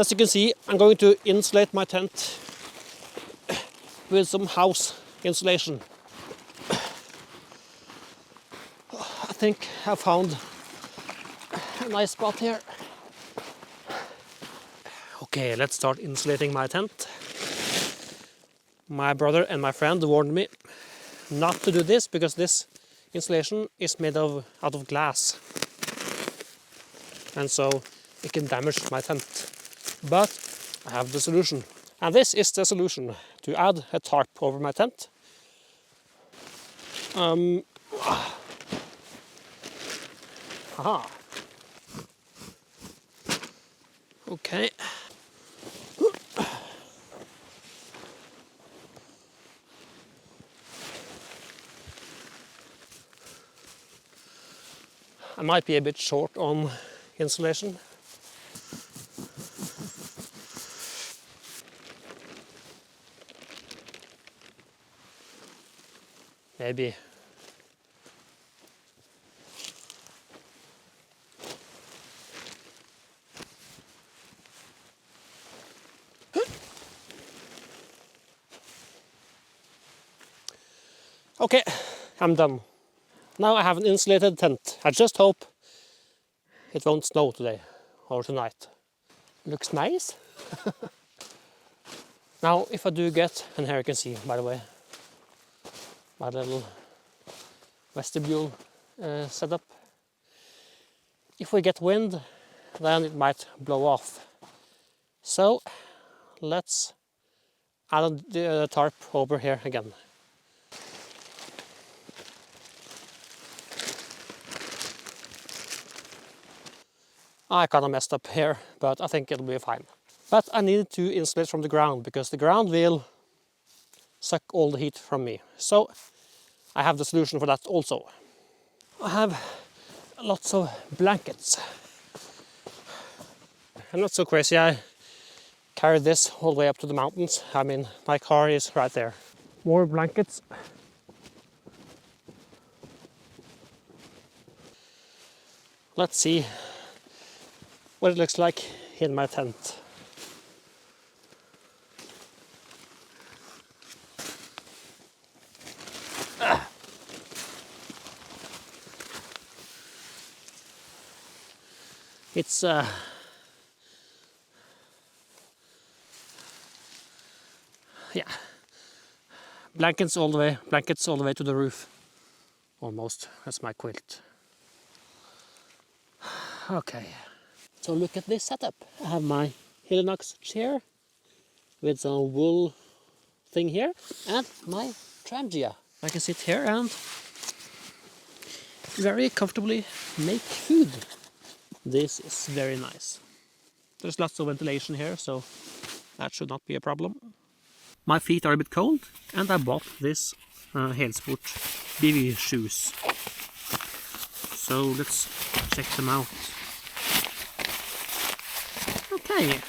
As you can see, I'm going to insulate my tent with some house insulation. I think I found a nice spot here. Okay, let's start insulating my tent. My brother and my friend warned me not to do this because this insulation is made out of glass, and so it can damage my tent. But I have the solution, and this is the solution: to add a tarp over my tent. Aha. Okay. I might be a bit short on insulation. Maybe. Okay, I'm done. Now I have an insulated tent. I just hope it won't snow today or tonight. Looks nice. Now, if I do get, and here you can see, by the way, my little vestibule setup. If we get wind, then it might blow off. So let's add the tarp over here again. I kind of messed up here, but I think it'll be fine. But I need to insulate from the ground because the ground will suck all the heat from me. So I have the solution for that also. I have lots of blankets. I'm not so crazy. I carried this all the way up to the mountains. I mean, my car is right there. More blankets. Let's see what it looks like in my tent. It's yeah, blankets all the way to the roof. Almost. That's my quilt. Okay. So look at this setup. I have my Hillinox chair with some wool thing here and my Trangia. I can sit here and very comfortably make food. This is very nice. There's lots of ventilation here, so that should not be a problem. My feet are a bit cold, and I bought this Helsport BV shoes. So let's check them out. Okay.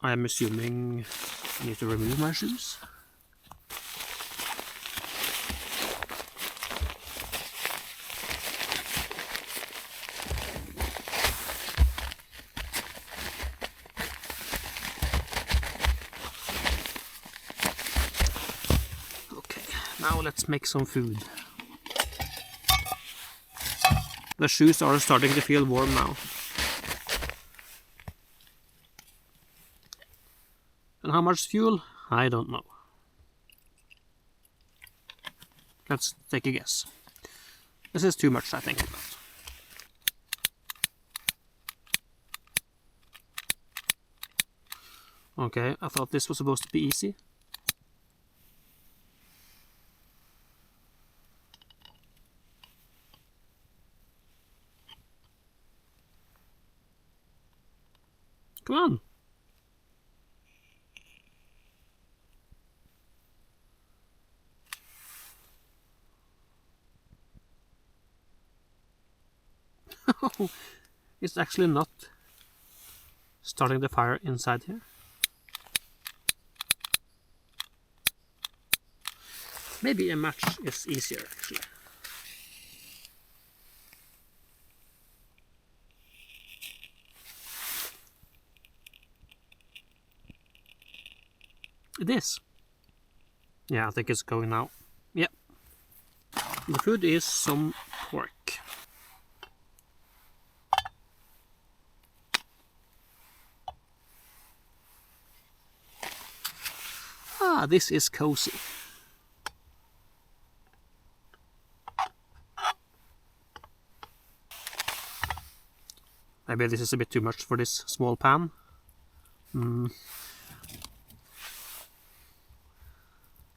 I am assuming I need to remove my shoes. Okay, now let's make some food. The shoes are starting to feel warm now. And how much fuel? I don't know. Let's take a guess. This is too much, I think. Okay, I thought this was supposed to be easy. Come on. It's actually not starting the fire inside here. Maybe a match is easier, actually. It is. Yeah, I think it's going now. Yeah. The food is some pork. Ah, this is cozy. Maybe this is a bit too much for this small pan.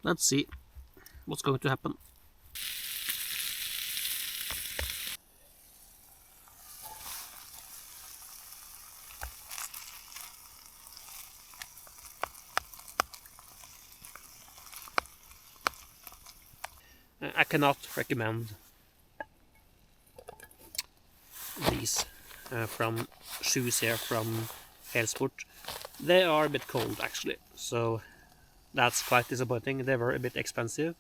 Let's see what's going to happen. I cannot recommend these from shoes here from Helsport. They are a bit cold actually, so that's quite disappointing. They were a bit expensive,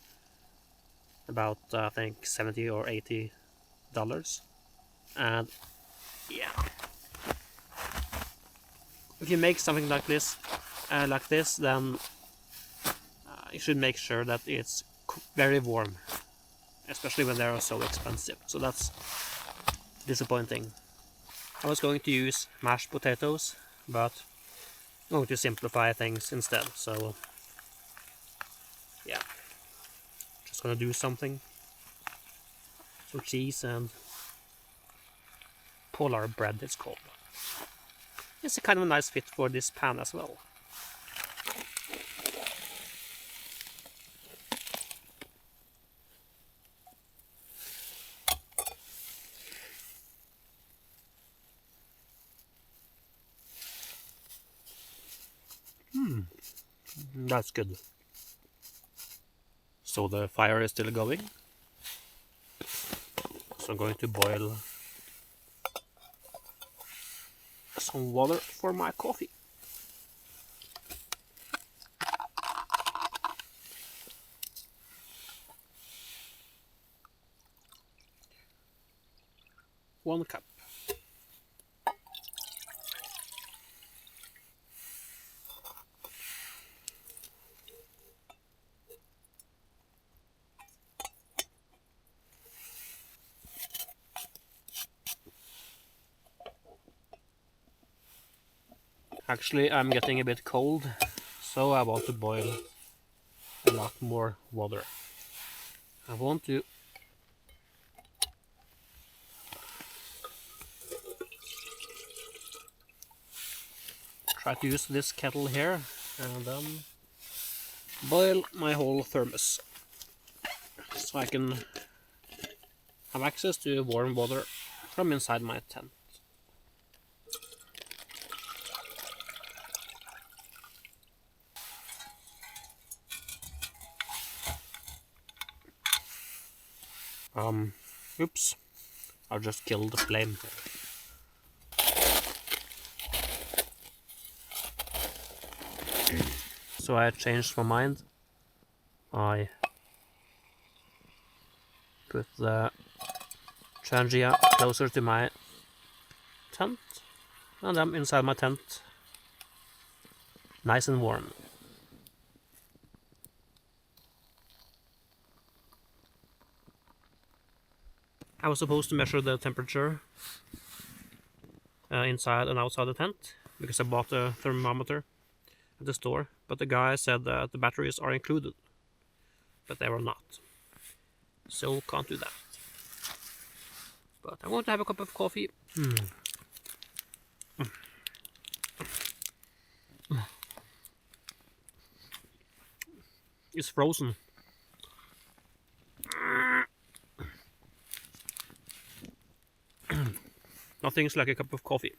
about I think $70 or $80, and yeah, if you make something like this, then you should make sure that it's very warm, especially when they are so expensive. So that's disappointing. I was going to use mashed potatoes, but I'm going to simplify things instead. So yeah, just gonna do something. Some cheese and polar bread it's called. It's a kind of a nice fit for this pan as well. That's good. So the fire is still going. So I'm going to boil some water for my coffee. One cup. Actually, I'm getting a bit cold, so I want to boil a lot more water. I want to try to use this kettle here and then boil my whole thermos so I can have access to warm water from inside my tent. Oops, I just killed the flame. So I changed my mind. I put the Trangia closer to my tent, and I'm inside my tent, nice and warm. I was supposed to measure the temperature inside and outside the tent, because I bought a thermometer at the store, but the guy said that the batteries are included, but they were not. So can't do that. But I want to have a cup of coffee. It's frozen. Nothing's like a cup of coffee.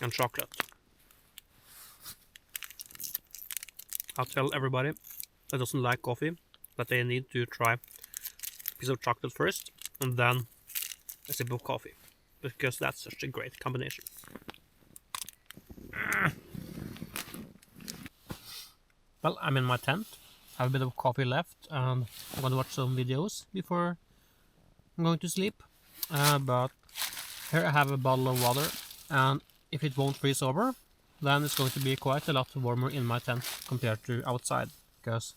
And chocolate. I'll tell everybody that doesn't like coffee that they need to try a piece of chocolate first and then a sip of coffee, because that's such a great combination. Well, I'm in my tent, I have a bit of coffee left, and I'm gonna watch some videos before I'm going to sleep, but here I have a bottle of water, and if it won't freeze over, then it's going to be quite a lot warmer in my tent compared to outside, because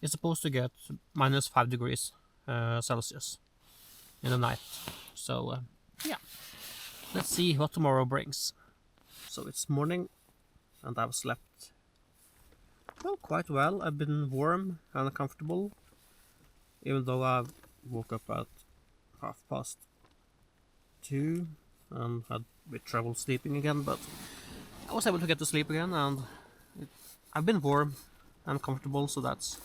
it's supposed to get -5 degrees Celsius in the night. So yeah, let's see what tomorrow brings. So it's morning, and I've slept, well, quite well. I've been warm and comfortable, even though I woke up at 2:30 and had a bit trouble sleeping again, but I was able to get to sleep again, and I've been warm and comfortable, so that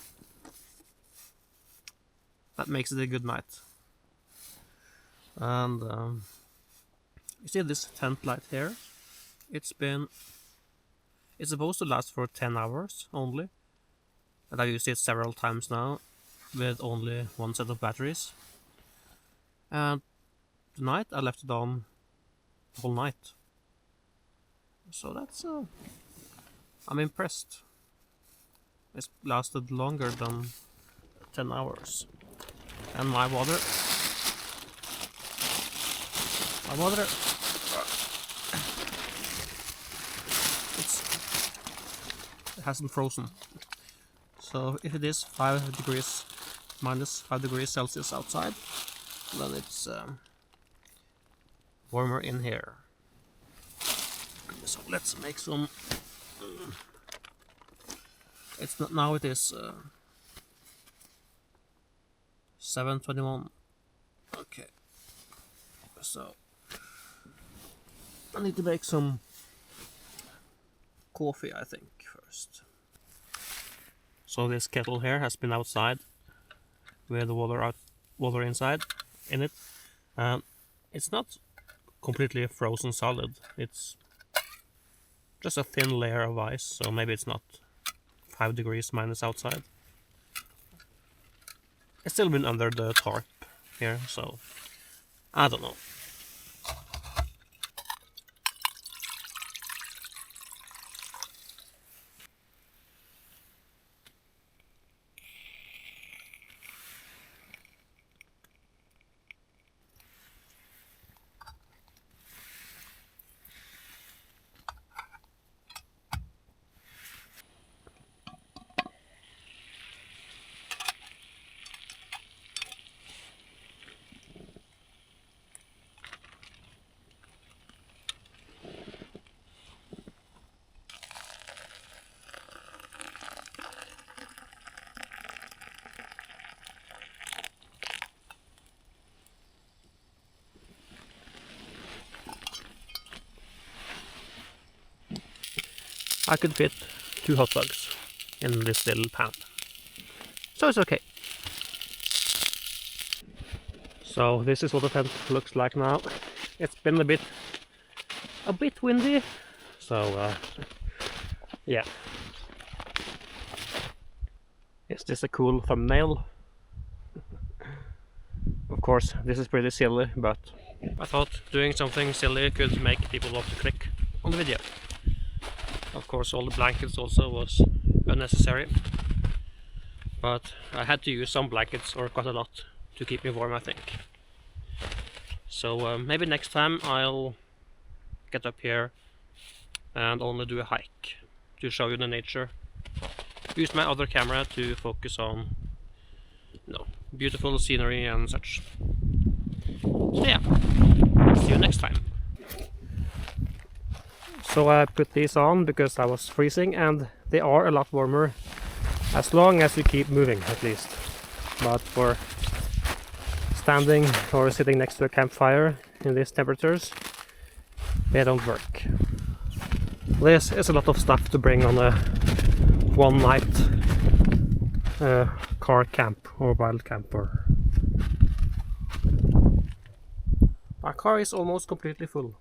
makes it a good night. And you see this tent light here? It's supposed to last for 10 hours only, and I've used it several times now with only one set of batteries. And tonight I left it on the whole night, so that's I'm impressed. It's lasted longer than 10 hours. And my water, it hasn't frozen. So if it is -5 degrees Celsius outside, then it's warmer in here. So let's make some. It's not now. It is 7:21. Okay. So I need to make some coffee, I think, first. So this kettle here has been outside with the water inside in it. It's not completely frozen solid. It's just a thin layer of ice, so maybe it's not 5 degrees minus outside. It's still been under the tarp here, so I don't know. I could fit 2 hot dogs in this little pan, so it's okay. So this is what the tent looks like now. It's been a bit windy, so yeah. Is this a cool thumbnail? Of course, this is pretty silly, but I thought doing something silly could make people want to click on the video. Of course, all the blankets also was unnecessary, but I had to use some blankets, or quite a lot, to keep me warm, I think. So maybe next time I'll get up here and only do a hike to show you the nature. Use my other camera to focus on, you know, beautiful scenery and such. So yeah, see you next time. So I put these on because I was freezing, and they are a lot warmer as long as you keep moving, at least. But for standing or sitting next to a campfire in these temperatures, they don't work. This is a lot of stuff to bring on a one-night car camp or wild camper. My car is almost completely full.